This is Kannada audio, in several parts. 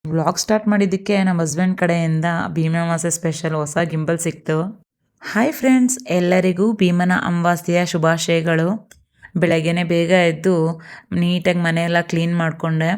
ವ್ಲಾಗ್ ಸ್ಟಾರ್ಟ್ ಮಾಡಿದ್ದಕ್ಕೆ ನಮ್ಮ ಹಸ್ಬೆಂಡ್ ಕಡೆಯಿಂದ ಭೀಮ ಅಮಾವಾಸ್ಯೆ ಸ್ಪೆಷಲ್ ಹೊಸ ಗಿಂಬಲ್ ಸಿಕ್ತು. ಹಾಯ್ ಫ್ರೆಂಡ್ಸ್, ಎಲ್ಲರಿಗೂ ಭೀಮನ ಅಮಾವಾಸ್ಯೆಯ ಶುಭಾಶಯಗಳು. ಬೆಳಗ್ಗೆನೆ ಬೇಗ ಎದ್ದು ನೀಟಾಗಿ ಮನೆಯೆಲ್ಲ ಕ್ಲೀನ್ ಮಾಡಿಕೊಂಡೆ.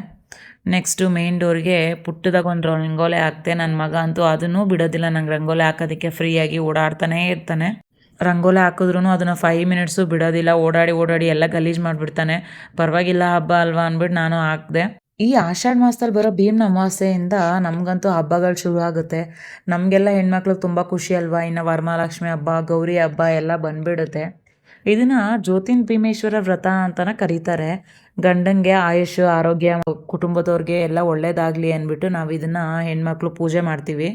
ನೆಕ್ಸ್ಟು ಮೇನ್ ಡೋರ್ಗೆ ಪುಟ್ಟದಾಗ ಒಂದು ರಂಗೋಲಿ ಹಾಕ್ತೆ. ನನ್ನ ಮಗ ಅಂತೂ ಅದನ್ನೂ ಬಿಡೋದಿಲ್ಲ, ನಂಗೆ ರಂಗೋಲಿ ಹಾಕೋದಕ್ಕೆ ಫ್ರೀಯಾಗಿ ಓಡಾಡ್ತಾನೇ ಇರ್ತಾನೆ. ರಂಗೋಲಿ ಹಾಕಿದ್ರೂ ಅದನ್ನು 5 ಮಿನಿಟ್ಸು ಬಿಡೋದಿಲ್ಲ, ಓಡಾಡಿ ಓಡಾಡಿ ಎಲ್ಲ ಗಲೀಜು ಮಾಡಿಬಿಡ್ತಾನೆ. ಪರವಾಗಿಲ್ಲ ಹಬ್ಬ ಅಲ್ವಾ ಅಂದ್ಬಿಟ್ಟು ನಾನು ಹಾಕಿದೆ. ಈ ಆಷಾಢ ಮಾಸದಲ್ಲಿ ಬರೋ ಭೀಮನ ಅಮಾವಾಸ್ಯೆಯಿಂದ ನಮಗಂತೂ ಹಬ್ಬಗಳು ಶುರು ಆಗುತ್ತೆ. ನಮಗೆಲ್ಲ ಹೆಣ್ಮಕ್ಳಿಗೆ ತುಂಬ ಖುಷಿ ಅಲ್ವಾ. ಇನ್ನು ವರಮಹಾಲಕ್ಷ್ಮಿ ಹಬ್ಬ, ಗೌರಿ ಹಬ್ಬ ಎಲ್ಲ ಬಂದ್ಬಿಡುತ್ತೆ. ಇದನ್ನು ಜ್ಯೋತಿನ್ ಭೀಮೇಶ್ವರ ವ್ರತ ಅಂತಲೇ ಕರೀತಾರೆ. ಗಂಡಂಗೆ ಆಯುಷ್, ಆರೋಗ್ಯ, ಕುಟುಂಬದವ್ರಿಗೆ ಎಲ್ಲ ಒಳ್ಳೇದಾಗಲಿ ಅಂದ್ಬಿಟ್ಟು ನಾವು ಇದನ್ನು ಹೆಣ್ಮಕ್ಳು ಪೂಜೆ ಮಾಡ್ತೀವಿ.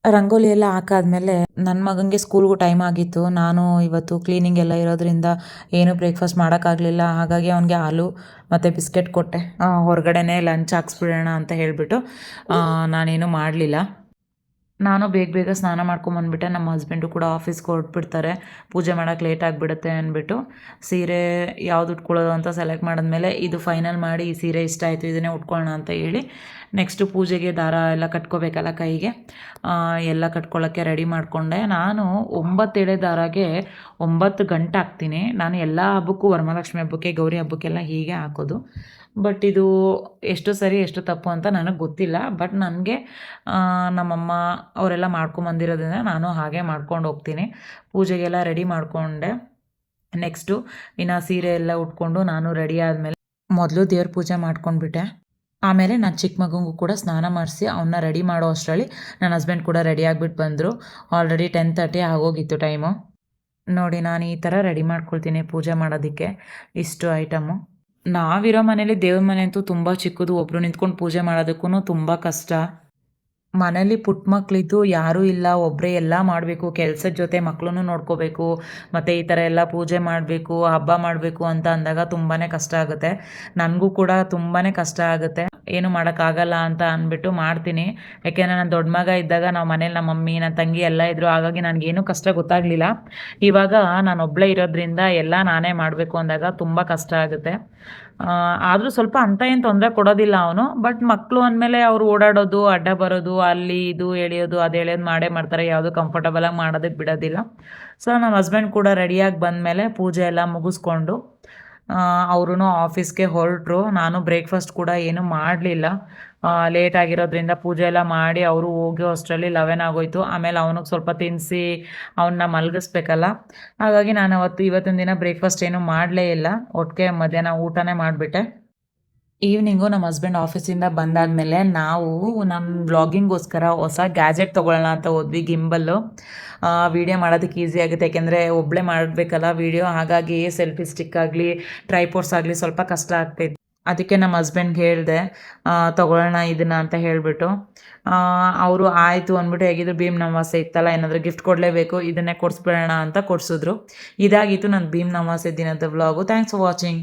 ರಂಗೋಲಿ ಎಲ್ಲ ಹಾಕಾದ್ಮೇಲೆ ನನ್ನ ಮಗನಿಗೆ ಸ್ಕೂಲ್ಗೂ ಟೈಮ್ ಆಗಿತ್ತು. ನಾನು ಇವತ್ತು ಕ್ಲೀನಿಂಗ್ ಎಲ್ಲ ಇರೋದ್ರಿಂದ ಏನು ಬ್ರೇಕ್ಫಾಸ್ಟ್ ಮಾಡೋಕ್ಕಾಗಲಿಲ್ಲ. ಹಾಗಾಗಿ ಅವನಿಗೆ ಹಾಲು ಮತ್ತು ಬಿಸ್ಕೆಟ್ ಕೊಟ್ಟೆ. ಹೊರಗಡೆನೇ ಲಂಚ್ ಹಾಕ್ಸ್ಬಿಡೋಣ ಅಂತ ಹೇಳಿಬಿಟ್ಟು ನಾನೇನು ಮಾಡಲಿಲ್ಲ. ನಾನು ಬೇಗ ಬೇಗ ಸ್ನಾನ ಮಾಡ್ಕೊಂಬಂದ್ಬಿಟ್ಟೆ. ನಮ್ಮ ಹಸ್ಬೆಂಡು ಕೂಡ ಆಫೀಸ್ಗೆ ಹೊರಟ್ಬಿಡ್ತಾರೆ, ಪೂಜೆ ಮಾಡೋಕ್ಕೆ ಲೇಟ್ ಆಗಿಬಿಡುತ್ತೆ ಅಂದ್ಬಿಟ್ಟು ಸೀರೆ ಯಾವ್ದು ಉಟ್ಕೊಳ್ಳೋದು ಅಂತ ಸೆಲೆಕ್ಟ್ ಮಾಡಿದ್ಮೇಲೆ ಇದು ಫೈನಲ್ ಮಾಡಿ, ಈ ಸೀರೆ ಇಷ್ಟ ಆಯಿತು ಇದನ್ನೇ ಉಟ್ಕೊಳ್ಳೋಣ ಅಂತ ಹೇಳಿ ನೆಕ್ಸ್ಟು ಪೂಜೆಗೆ ದಾರ ಎಲ್ಲ ಕಟ್ಕೋಬೇಕಲ್ಲ ಕೈಗೆ, ಎಲ್ಲ ಕಟ್ಕೊಳ್ಳೋಕ್ಕೆ ರೆಡಿ ಮಾಡಿಕೊಂಡೆ. ನಾನು 9 ಎಳೆ ದಾರಾಗೆ 9 ಗಂಟೆ ಹಾಕ್ತೀನಿ. ನಾನು ಎಲ್ಲ ಹಬ್ಬಕ್ಕೂ, ವರಮಹಾಲಕ್ಷ್ಮಿ ಹಬ್ಬಕ್ಕೆ, ಗೌರಿ ಹಬ್ಬಕ್ಕೆಲ್ಲ ಹೀಗೆ ಹಾಕೋದು. ಬಟ್ ಇದು ಎಷ್ಟು ಸರಿ ಎಷ್ಟು ತಪ್ಪು ಅಂತ ನನಗೆ ಗೊತ್ತಿಲ್ಲ. ಬಟ್ ನನಗೆ ನಮ್ಮಮ್ಮ ಅವರೆಲ್ಲ ಮಾಡ್ಕೊಂಬಂದಿರೋದ್ರಿಂದ ನಾನು ಹಾಗೆ ಮಾಡ್ಕೊಂಡು ಹೋಗ್ತೀನಿ. ಪೂಜೆಗೆಲ್ಲ ರೆಡಿ ಮಾಡಿಕೊಂಡೆ. ನೆಕ್ಸ್ಟು ಇನ್ನು ಸೀರೆ ಎಲ್ಲ ಉಟ್ಕೊಂಡು ನಾನು ರೆಡಿ ಆದಮೇಲೆ ಮೊದಲು ದೇವ್ರ ಪೂಜೆ ಮಾಡ್ಕೊಂಡ್ಬಿಟ್ಟೆ. ಆಮೇಲೆ ನಾನು ಚಿಕ್ಕ ಮಗುಂಗೂ ಕೂಡ ಸ್ನಾನ ಮಾಡಿಸಿ ಅವನ್ನ ರೆಡಿ ಮಾಡೋ ಅಷ್ಟರಲ್ಲಿ ನನ್ನ ಹಸ್ಬೆಂಡ್ ಕೂಡ ರೆಡಿ ಆಗಿಬಿಟ್ಟು ಬಂದರು. ಆಲ್ರೆಡಿ 10:30 ಆಗೋಗಿತ್ತು ಟೈಮು. ನೋಡಿ, ನಾನು ಈ ಥರ ರೆಡಿ ಮಾಡ್ಕೊಳ್ತೀನಿ ಪೂಜೆ ಮಾಡೋದಕ್ಕೆ. ಇಷ್ಟು ಐಟಮು. ನಾವಿರೋ ಮನೇಲಿ ದೇವ್ರ ಮನೆ ಅಂತೂ ತುಂಬ ಚಿಕ್ಕದು. ಒಬ್ಬರು ನಿಂತ್ಕೊಂಡು ಪೂಜೆ ಮಾಡೋದಕ್ಕೂ ತುಂಬ ಕಷ್ಟ. ಮನೇಲಿ ಪುಟ್ಟ ಮಕ್ಕಳಿದ್ದು ಯಾರೂ ಇಲ್ಲ, ಒಬ್ಬರೇ ಎಲ್ಲ ಮಾಡಬೇಕು. ಕೆಲಸದ ಜೊತೆ ಮಕ್ಕಳನ್ನು ನೋಡ್ಕೋಬೇಕು, ಮತ್ತು ಈ ಥರ ಎಲ್ಲ ಪೂಜೆ ಮಾಡಬೇಕು, ಹಬ್ಬ ಮಾಡಬೇಕು ಅಂತ ಅಂದಾಗ ತುಂಬಾ ಕಷ್ಟ ಆಗುತ್ತೆ. ನನಗೂ ಕೂಡ ತುಂಬಾ ಕಷ್ಟ ಆಗುತ್ತೆ. ಏನು ಮಾಡೋಕ್ಕಾಗಲ್ಲ ಅಂತ ಅಂದ್ಬಿಟ್ಟು ಮಾಡ್ತೀನಿ. ಯಾಕೆಂದರೆ ನಾನು ದೊಡ್ಡ ಮಗ ಇದ್ದಾಗ ನಾವು ಮನೇಲಿ ನಮ್ಮ ಮಮ್ಮಿ, ನನ್ನ ತಂಗಿ ಎಲ್ಲ ಇದ್ದರು. ಹಾಗಾಗಿ ನನಗೇನು ಕಷ್ಟ ಗೊತ್ತಾಗಲಿಲ್ಲ. ಇವಾಗ ನಾನು ಒಬ್ಬಳೇ ಇರೋದ್ರಿಂದ ಎಲ್ಲ ನಾನೇ ಮಾಡಬೇಕು ಅಂದಾಗ ತುಂಬ ಕಷ್ಟ ಆಗುತ್ತೆ. ಆದರೂ ಸ್ವಲ್ಪ ಅಂತ ಏನು ತೊಂದರೆ ಕೊಡೋದಿಲ್ಲ ಅವನು. ಬಟ್ ಮಕ್ಕಳು ಅಂದಮೇಲೆ ಅವರು ಓಡಾಡೋದು, ಅಡ್ಡ ಬರೋದು, ಅಲ್ಲಿ ಇದು ಎಳೆಯೋದು ಅದು ಎಳೆಯೋದು ಮಾಡೇ ಮಾಡ್ತಾರೆ. ಯಾವುದು ಕಂಫರ್ಟಬಲಾಗಿ ಮಾಡೋದಕ್ಕೆ ಬಿಡೋದಿಲ್ಲ. ಸೊ ನಮ್ಮ ಹಸ್ಬೆಂಡ್ ಕೂಡ ರೆಡಿಯಾಗಿ ಬಂದಮೇಲೆ ಪೂಜೆ ಎಲ್ಲ ಮುಗಿಸ್ಕೊಂಡು ಅವರೂ ಆಫೀಸ್ಗೆ ಹೊರಟರು. ನಾನು ಬ್ರೇಕ್ಫಾಸ್ಟ್ ಕೂಡ ಏನೂ ಮಾಡಲಿಲ್ಲ. ಲೇಟ್ ಆಗಿರೋದ್ರಿಂದ ಪೂಜೆ ಎಲ್ಲ ಮಾಡಿ ಅವರು ಹೋಗೋ ಅಷ್ಟರಲ್ಲಿ 11 ಆಗೋಯ್ತು. ಆಮೇಲೆ ಅವನಿಗೆ ಸ್ವಲ್ಪ ತಿನ್ನಿಸಿ ಅವನ್ನ ಮಲಗಿಸ್ಬೇಕಲ್ಲ. ಹಾಗಾಗಿ ನಾನು ಇವತ್ತಿನ ದಿನ ಬ್ರೇಕ್ಫಾಸ್ಟ್ ಏನೂ ಮಾಡಲೇ ಇಲ್ಲ. ಒಟ್ಟಿಗೆ ಮಧ್ಯಾಹ್ನ ಊಟನೇ ಮಾಡಿಬಿಟ್ಟೆ. ಈವ್ನಿಂಗು ನಮ್ಮ ಹಸ್ಬೆಂಡ್ ಆಫೀಸಿಂದ ಬಂದಾದಮೇಲೆ ನಾವು ನಮ್ಮ ವ್ಲಾಗಿಂಗೋಸ್ಕರ ಹೊಸ ಗ್ಯಾಜೆಟ್ ತೊಗೊಳ್ಳೋಣ ಅಂತ ಹೋದ್ವಿ. ಗಿಂಬಲ್ಲು. ವೀಡಿಯೋ ಮಾಡೋದಕ್ಕೆ ಈಸಿ ಆಗುತ್ತೆ, ಯಾಕೆಂದರೆ ಒಬ್ಬಳೇ ಮಾಡಬೇಕಲ್ಲ ವೀಡಿಯೋ. ಹಾಗಾಗಿ ಸೆಲ್ಫಿ ಸ್ಟಿಕ್ ಆಗಲಿ, ಟ್ರೈಪೋಡ್ಸ್ ಆಗಲಿ ಸ್ವಲ್ಪ ಕಷ್ಟ ಆಗ್ತಾಯಿತ್ತು. ಅದಕ್ಕೆ ನಮ್ಮ ಹಸ್ಬೆಂಡ್ಗೆ ಹೇಳಿದೆ ತೊಗೊಳ್ಳೋಣ ಇದನ್ನು ಅಂತ ಹೇಳಿಬಿಟ್ಟು. ಅವರು ಆಯಿತು ಅಂದ್ಬಿಟ್ಟು, ಹೇಗಿದ್ರು ಭೀಮನ ಅಮಾವಾಸ್ಯೆ ಇತ್ತಲ್ಲ, ಏನಾದರೂ ಗಿಫ್ಟ್ ಕೊಡಲೇಬೇಕು, ಇದನ್ನೇ ಕೊಡಿಸ್ಬಿಡೋಣ ಅಂತ ಕೊಡಿಸಿದ್ರು. ಇದಾಗಿತ್ತು ನನ್ನ ಭೀಮನ ಅಮಾವಾಸ್ಯೆ ದಿನದ ವ್ಲಾಗು. Thanks for watching.